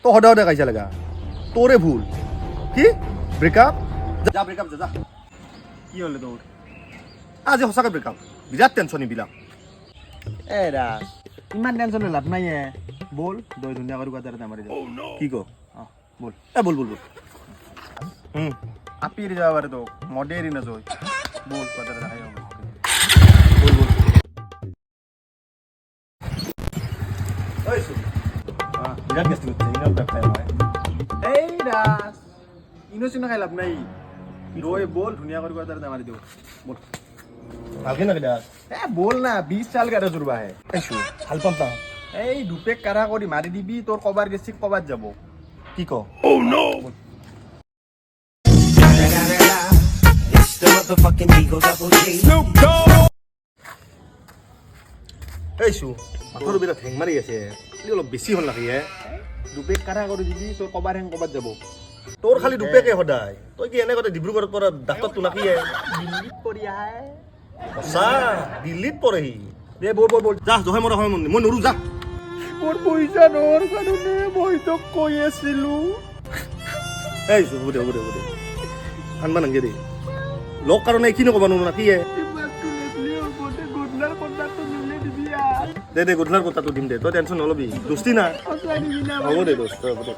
তো সদায় সদায় কাজিয়া লাগা তোৰে ভুল কি ব্ৰেকআপ যা ব্ৰেকআপ যা কি হ'লে তোৰ আজি সঁচাকৈ ব্ৰেকআপ বিৰাট টেনশ্যন এইবিলাক ৰাজ ইমান টেনশ্যন লাভ নাই বল দৈ ধুনীয়া কৰি কোৱাতে এটা মাৰি যাওঁ কি ক বল বল বল বল আপিৰ যাব পাৰে তোক মদে এৰি নাযায় বল কোৱাতে দেখাই যাওঁ বল বল বিৰাট গেষ্টিক হচ্ছে ইনাৰ ব্যাপাৰ হয় এই ৰাজ ইনো চিনো খাই লাভ নাই দৈ বল ধুনীয়া কৰি কোৱাতে এটা মাৰি দিওঁ বল ভালকে নাকিলা বল না 20 চাল গাড়ী জুৰবা হে এইছো ভাল পাম তা এই দুপেক কাঢ়া কৰি মাৰি দিবি তোৰ কবাৰ গেছি কবাত যাব কি ক এইছো মাথাটো বিৰাট হেং মাৰি আছে অলপ বেছি হ'ল নাকি দুপেক কাঢ়া কৰি দিবি তোৰ কবাৰ হেং কবাত যাব তোৰ খালি দুপেকে সদায় তই কি এনে কথা ডিব্ৰুগড়ত পৰা ডাক্তৰটো নাকি দিল্লীত পৰি আহে সঁচা দিল্লীত পৰেহি দে বল বল বল যা জহাই মৰা হয় মই নৰো যা মোৰ পইচা নোহোৱাৰ কাৰণে মই তোক কৈ আছিলো এইছো হ'ব দে হ'ব দে হ'ব দে আনবা নাংগে দে লগ কাৰণে এইখিনি ক'ব নোৱাৰো নাকি দে দে গধূলাৰ কথাটো দিম দে তই টেনশ্যন নলবি দোস্তি না হ'ব দে দোস্ত হ'ব দে